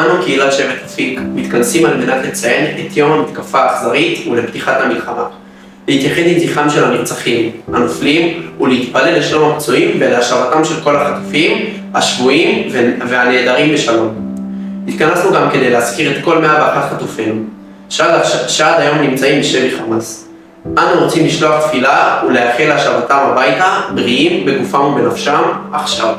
אנו קהילת שבט אפיק מתכנסים על מנת לציין את יום המתקפה האכזרית ולפתיחת המלחמה, להתייחד עם זכרם של הנרצחים, הנופלים ולהתפלל לשלום הפצועים ולהשבתם של כל החטופים, השבויים והנעדרים בשלום. התכנסנו גם כדי להזכיר את כל 101 חטופינו, שעד היום נמצאים בשבי חמאס. אנו רוצים לשלוח תפילה ולאחל להשבתם הביתה, בריאים בגופם ובנפשם, עכשיו.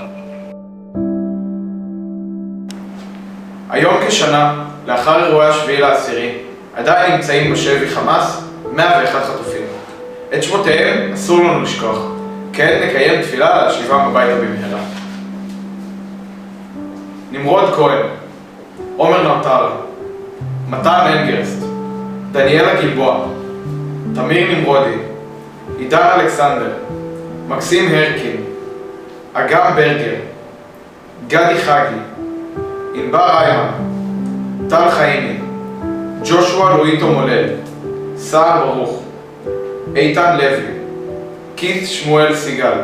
היום כשנה, לאחר אירועי השביעי לעשירי, עדיין נמצאים בשבי חמאס 101 חטופים. את שמותיהם אסור לנו לשכוח, כעת נקיים תפילה להשיבם הביתה במהרה. נמרוד כהן, עומר נטר, מתן אנגרסט, דניאלה גלבוע, תמיר נמרודי, עידן אלכסנדר, מקסים הרקין, אגם ברגר, גדי חגי, ענבר איימן, טל חיימי, ג'ושוע לואיטו מולל, סער ברוך, איתן לוי, קית' שמואל סיגל,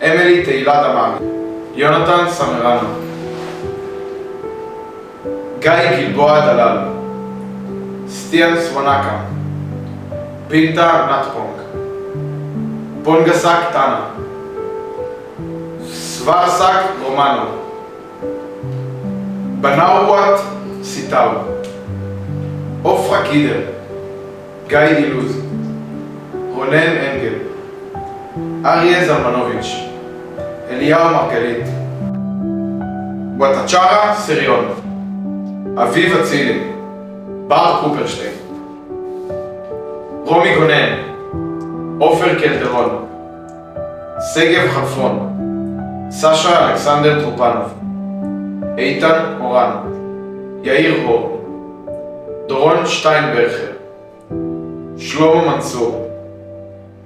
אמילי תהילה דמארי, יונתן סמרנו, גיא גלבוע דלל, סטיאן סוונקה, פינטה נטפונג, בונגסק טאנה, סוורסק רומנו, בנאוואט סיטאו, אופרה קידר, גיא דילוז, רונן אנגל, אריה זלמנוביץ', אליהו מרגלית, וואטצ'רה סריון, אביב אצילי, בר קופרשטיין, רומי גונן, עופר קלדרון, סגב חלפון, סשה אלכסנדר טרופנוב, איתן אורן, יאיר הור, דורון שטיינברכר, שלמה מנסור,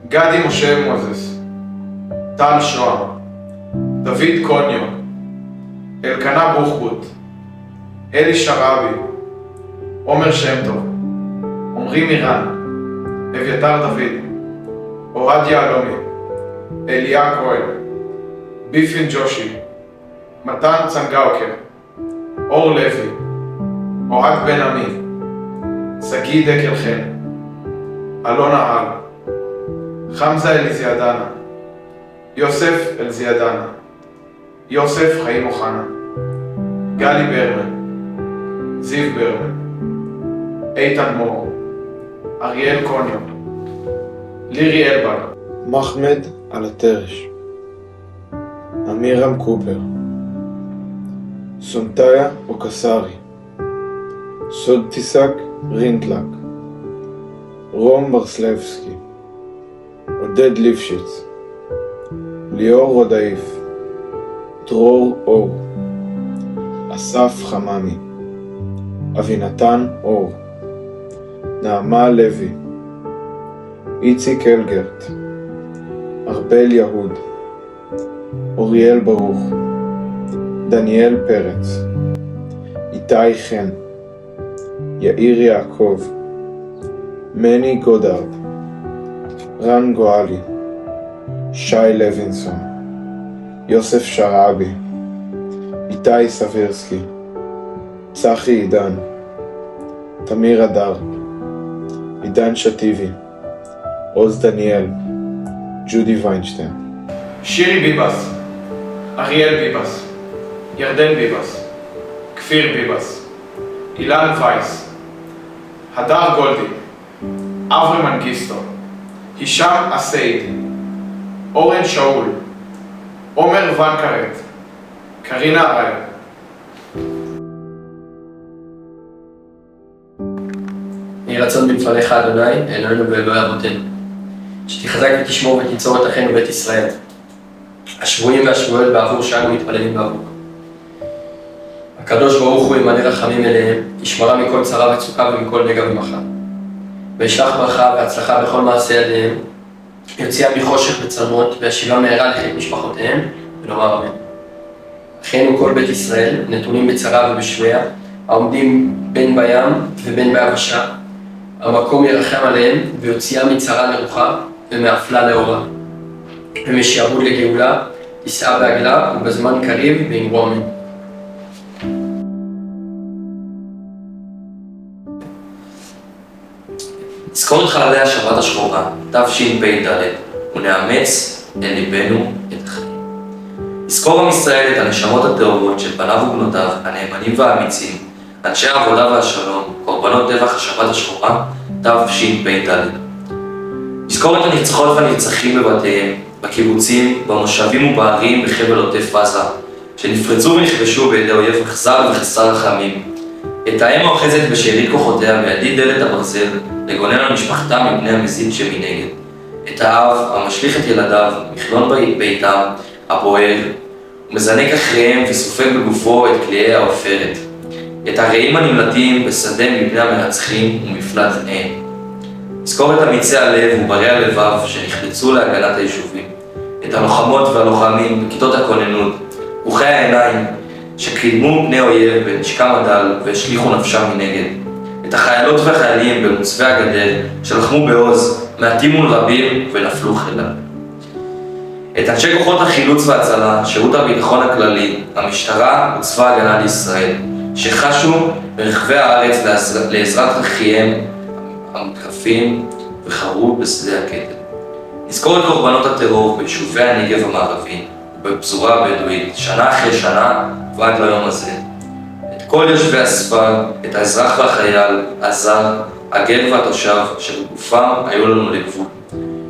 גדי משה מוזס, טל שוהם, דוד קוניו, אלקנה בוחבוט, אלי שרבי, עומר שם טוב, עמרי מירן, אביתר דוד, אוהד יעלומי, אליה כהן, ביפין ג'ושי, מתן צנגאוקר, אור לוי, אוהד בן עמי, סגי דקל חן, אלונה הל, חמזה אליזיאדנה, יוסף אלזיאדנה, יוסף חיים אוחנה, גלי ברמן, זיו ברמן, איתן מור, אריאל קוניו, לירי אלבן, מחמד אלטרש, אמירם קופר, סונטאיה אוקסרי, סודטיסק רינטלק, רום ברסלבסקי, עודד ליפשיץ, ליאור רודאיף, דרור אור, אסף חממי, אבינתן אור, נעמה לוי, איציק אלגרט, ארבל יהוד, אוריאל ברוך, דניאל פרץ, איתי חן, יאיר יעקב, מני גודארד, רן גואלי, שי לוינסון, יוסף שרעבי, איתי סבירסקי, צחי עידן, תמיר אדר, עידן שטיבי, עוז דניאל, ג'ודי ויינשטיין. שירי ביבס, אריאל ביבס, ירדן ביבס, כפיר ביבס, אילן וייס, הדר גולדי, אברי מנגיסטו, הישם אסייד, אורן שאול, עומר ונקרט, קרינה אריי. יהי רצון בלפניך אדוני, אלוהינו ואלוהי אבותינו, שתחזק ותשמור ותנצור את אחינו בית ישראל, השבויים והשבויות בעבור שאנו מתפללים בעבור. הקדוש ברוך הוא ימלא רחמים אליהם, ישמרם מכל צרה וצוקה ומכל נגע ומחר. וישלח ברכה והצלחה בכל מעשה ידיהם, יוציאם מחושך וצלמות וישיבם מהרה לחיק משפחותיהם, ולומר אמן. אחינו כל בית ישראל נתונים בצרה ובשביה, העומדים בין בים ובין ביבשה, המקום ירחם עליהם ויוציאם מצרה לרוחה ומאפלה לאורה. ומשעבוד לגאולה, ישאה בעגלה ובזמן קריב ואמרו אמן. נזכור את חללי השבת השחורה, תשפ"ד, ונאמץ אל ליבנו את החיים. נזכור עם ישראל את הנשמות הטהורות של בניו ובנותיו, הנאמנים והאמיצים, אנשי העבודה והשלום, קורבנות טבח השבת השחורה, תשפ"ד. נזכור את הנרצחות והנרצחים בבתיהם, בקיבוצים, במושבים ובערים בחבל עוטף עזה, שנפרצו ונכבשו בידי אויב אכזר וחסר רחמים. את האם האוחזת בשארית כוחותיה בידי דלת הברזל, לגונן על משפחתה מפני המזיד שמנגד. את האב המשליך את ילדיו, מכלון ביתם, הבוער, ומזנק אחריהם וסופג בגופו את קליעי העופרת. את הרעים הנמלטים בשדה מפני המרצחים ומפלט עין. נזכור את אמיצי הלב וברי הלבב שנחלצו להגנת היישובים. את הלוחמות והלוחמים בכיתות הכוננות, רוחי העיניים, שקידמו בני אויב בנשקם הדל והשליחו נפשם מנגד. את החיילות והחיילים במוצבי הגדר שלחמו בעוז, מעטים מול רבים ונפלו חלל. את אנשי כוחות החילוץ וההצלה, שירות הביטחון הכללי, המשטרה וצבא ההגנה לישראל, שחשו ברחבי הארץ לעזרת אחיהם המותקפים וחרו בשדה הקטל. נזכור את קורבנות הטרור ביישובי הנגב המערבי ובפזורה הבדואית, שנה אחרי שנה ועד ליום הזה. את כל יושבי הספר, את האזרח והחייל, הזר, הגר והתושב, שבגופם היו לנו לגבול.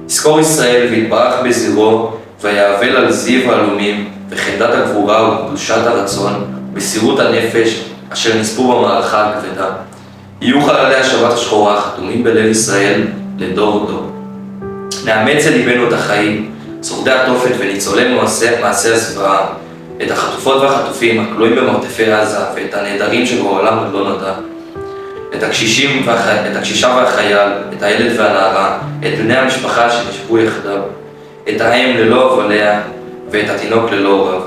נזכור ישראל ויתברך בזירו, ויעבל על זיו העלומים, וחמדת הגבורה וקדושת הרצון, בסירות הנפש, אשר נספו במערכה הכבדה. יהיו חללי השבת השחורה חתומים בלב ישראל לדור דור. נאמץ אל ליבנו את החיים, שורדי התופת וניצולי מעשי הזוועה, את החטופות והחטופים הכלואים במרתפי עזה ואת הנעדרים שגורלם עוד לא נודע. את הקשישה והחייל, את הילד והנערה, את בני המשפחה שנשבו יחדיו, את האם ללא הובליה ואת התינוק ללא הוריו.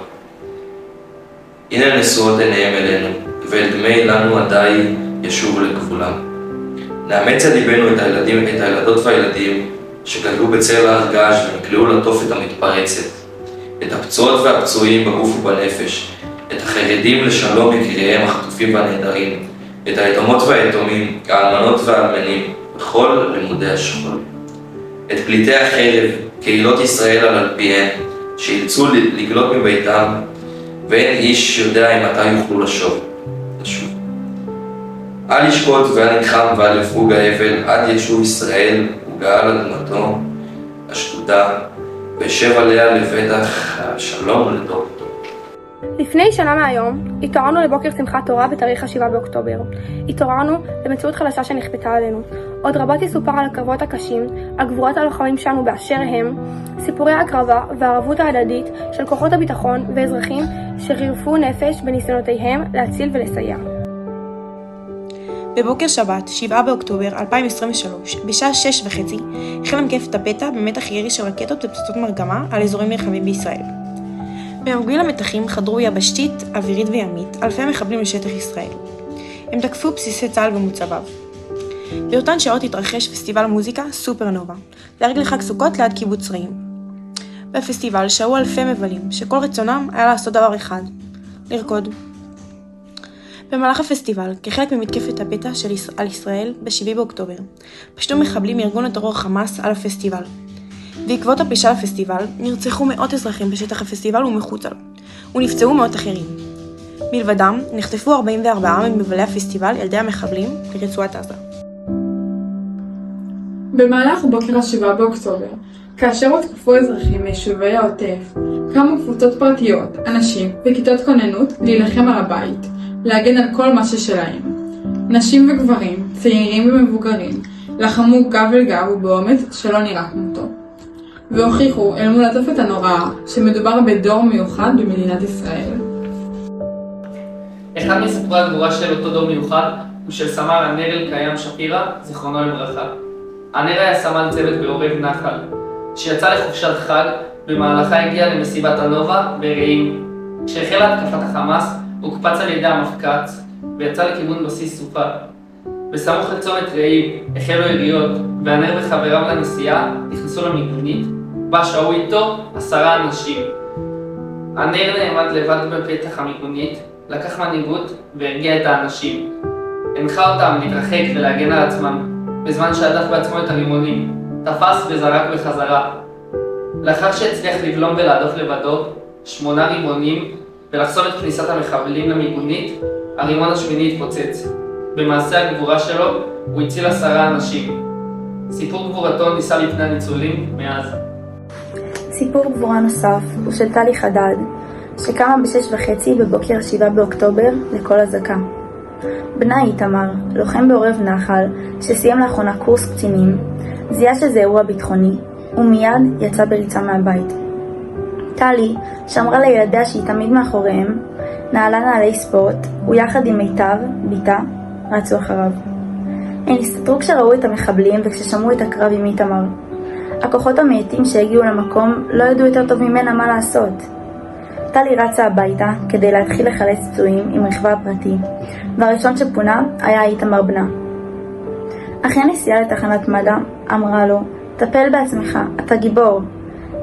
הנה נשואות עיניהם אלינו, ואל דמי לנו עדיי ישובו לגבולם. נאמץ אל ליבנו את הילדות והילדים שגדלו בצל הר געש ונקלעו לתופת המתפרצת, את הפצועות והפצועים בגוף ובנפש, את החרדים לשלום יקיריהם החטופים והנעדרים, את היתומות והיתומים, האלמנות והאלמנים, בכל לימודי השכול. את פליטי החרב, קהילות ישראל על אלפיהן, שאילצו לגלות מביתם, ואין איש יודע אם מתי יוכלו לשוב. אל ישקוט ואל נחם ואל יפוג האבל, עד ישוב ישראל וגאל אדמתו השדודה, וישב עליה לבטח השלום לדור. לפני שנה מהיום התעוררנו לבוקר שמחת תורה בתאריך 7 באוקטובר. התעוררנו למציאות חדשה שנכפתה עלינו. עוד רבות יסופר על הקרבות הקשים, על גבורת הלוחמים שלנו באשר הם, סיפורי הקרבה והערבות ההדדית של כוחות הביטחון ואזרחים שחירפו נפש בניסיונותיהם להציל ולסייע. בבוקר שבת, 7 באוקטובר 2023, בשעה 6:30, החל מתקפת הפתע במתח ירי של רקטות ופצצות מרגמה על אזורים נרחבים בישראל. במקביל למתחים חדרו יבשתית, אווירית וימית, אלפי מחבלים לשטח ישראל. הם תקפו בסיסי צה"ל ומוצביו. באותן שעות התרחש פסטיבל מוזיקה סופרנובה, לרגל חג סוכות ליד קיבוץ רעים. בפסטיבל שהו אלפי מבלים, שכל רצונם היה לעשות דבר אחד, לרקוד. במהלך הפסטיבל, כחלק ממתקפת הפתע על ישראל ב-7 באוקטובר, פשטו מחבלים מארגון הטרור חמאס על הפסטיבל. בעקבות הפלישה לפסטיבל, נרצחו מאות אזרחים בשטח הפסטיבל ומחוצה לו, ונפצעו מאות אחרים. מלבדם, נחטפו 44 ממבלי הפסטיבל ילדי המחבלים לרצועת עזה. במהלך בוקר 7 באוקטובר, כאשר הותקפו אזרחים מיישובי העוטף, קמו קבוצות פרטיות, אנשים וכיתות כוננות להילחם על הבית, להגן על כל מה ששלהם. נשים וגברים, צעירים ומבוגרים, לחמו גב אל גב ובאומץ שלא נראה כמותו. והוכיחו אל מול התופת הנוראה שמדובר בדור מיוחד במדינת ישראל. אחד מספרי הגבורה של אותו דור מיוחד הוא של סמל הנר אלקיים שפירא, זיכרונו לברכה. הנר היה סמל צוות בעורב נחל, שיצא לחופשת חג, במהלכה הגיע למסיבת הנובה ברעים. כשהחלה התקפת החמאס, הוקפץ על ידי המפקץ ויצא לכיוון בסיס סופה. בסמוך לצומת רעים החלו יריות, והנר וחבריו לנסיעה נכנסו למיגונית, בה שהו איתו 10 אנשים. הנר נעמד לבד בפתח המיגונית, לקח מנהיגות והרגיע את האנשים. הנחה אותם להתרחק ולהגן על עצמם, בזמן שהדף בעצמו את הרימונים, תפס וזרק בחזרה. לאחר שהצליח לבלום ולהדוף לבדו 8 רימונים ולחסום את כניסת המחבלים למיגונית, הרימון השמיני התפוצץ. במעשה הגבורה שלו הוא הציל 10 אנשים. סיפור גבורתו נישא מפני הניצולים מאז. סיפור גבורה נוסף הוא של טלי חדד, שקמה ב6:30 בבוקר 7 באוקטובר לכל אזעקה. בנה איתמר, לוחם בעורב נחל, שסיים לאחרונה קורס קצינים, זיהה שזה אירוע ביטחוני, ומיד יצא בריצה מהבית. טלי, שאמרה לילדיה שהיא תמיד מאחוריהם, נעלה נעלי ספורט, ויחד עם מיטב, ביתה, רצו אחריו. הן הסתתרו כשראו את המחבלים וכששמעו את הקרב עם איתמר. הכוחות המעטים שהגיעו למקום לא ידעו יותר טוב ממנה מה לעשות. טלי רצה הביתה כדי להתחיל לחלץ פצועים עם רכבה הפרטי, והראשון שפונה היה איתמר בנה. אחרי הנסיעה לתחנת מד"א אמרה לו, טפל בעצמך, אתה גיבור.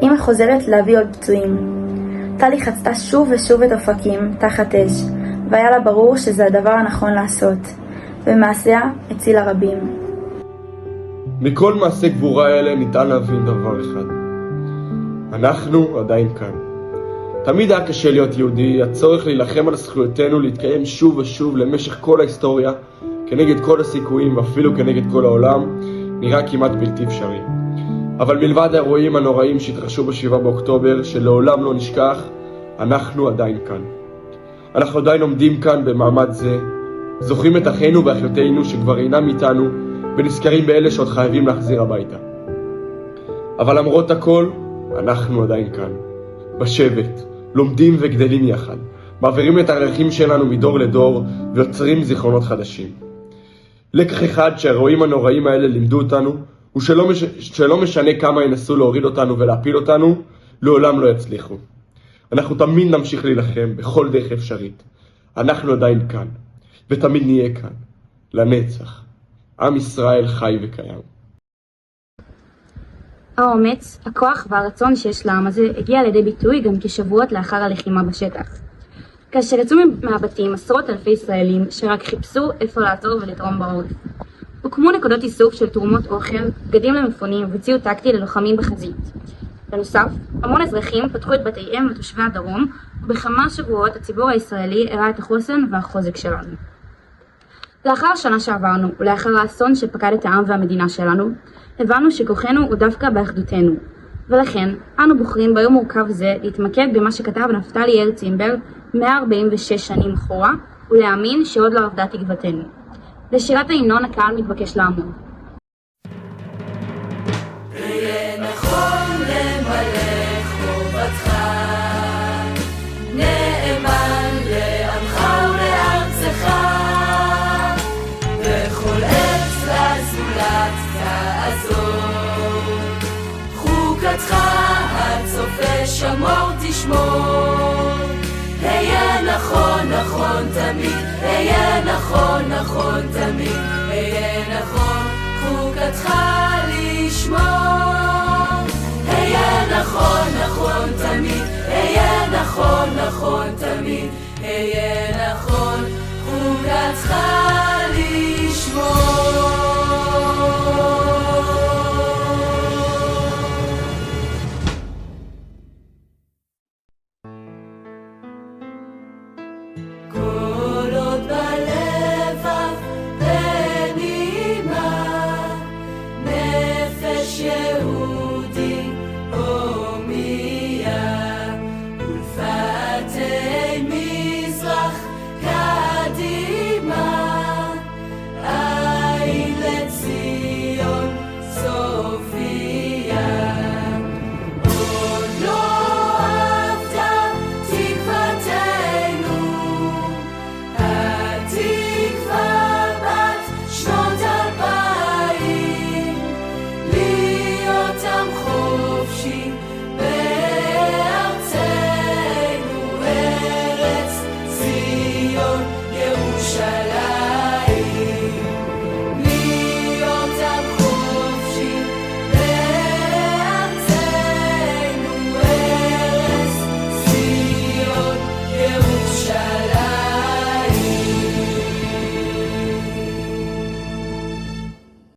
אמא חוזרת להביא עוד פצועים. טלי חצתה שוב ושוב את אופקים תחת אש, והיה לה ברור שזה הדבר הנכון לעשות, ומעשיה הצילה רבים. מכל מעשי גבורה האלה ניתן להבין דבר אחד. אנחנו עדיין כאן. תמיד היה קשה להיות יהודי, הצורך להילחם על זכויותינו להתקיים שוב ושוב למשך כל ההיסטוריה, כנגד כל הסיכויים ואפילו כנגד כל העולם, נראה כמעט בלתי אפשרי. אבל מלבד האירועים הנוראים שהתרחשו ב7 באוקטובר, שלעולם לא נשכח, אנחנו עדיין כאן. אנחנו עדיין עומדים כאן במעמד זה, זוכרים את אחינו ואחיותינו שכבר אינם איתנו, ונזכרים באלה שעוד חייבים להחזיר הביתה. אבל למרות הכל, אנחנו עדיין כאן. בשבט, לומדים וגדלים יחד, מעבירים את הערכים שלנו מדור לדור, ויוצרים זיכרונות חדשים. לקח אחד שהאירועים הנוראים האלה לימדו אותנו, הוא שלא משנה כמה ינסו להוריד אותנו ולהפיל אותנו, לעולם לא יצליחו. אנחנו תמיד נמשיך להילחם בכל דרך אפשרית. אנחנו עדיין כאן, ותמיד נהיה כאן, לנצח. עם ישראל חי וקיים. האומץ, הכוח והרצון שיש לעם הזה הגיע לידי ביטוי גם כשבועות לאחר הלחימה בשטח. כאשר יצאו מהבתים עשרות אלפי ישראלים שרק חיפשו איפה לעצור ולתרום בעוד. הוקמו נקודות איסוף של תרומות אוכל, בגדים למפונים וציוד טקטי ללוחמים בחזית. בנוסף, המון אזרחים פתחו את בתיהם לתושבי הדרום, ובכמה שבועות הציבור הישראלי הראה את החוסן והחוזק שלנו. לאחר השנה שעברנו, ולאחר האסון שפקד את העם והמדינה שלנו, הבנו שכוחנו הוא דווקא באחדותנו. ולכן, אנו בוחרים ביום מורכב זה להתמקד במה שכתב נפתלי הרץ אימבר 146 שנים אחורה, ולהאמין שעוד לא אבדה תקוותנו. לשירת ההמנון הקהל מתבקש לעמוד. יהיה נכון למלא חובתך, נאמן לעמך ולארצך, בכל עת לזולת תעזור, חוקתך עד סופה שמור תשמור. היה נכון נכון תמיד, היה נכון נכון תמיד, היה נכון חוקתך לשמור. היה נכון נכון תמיד, היה נכון נכון תמיד, היה נכון חוקתך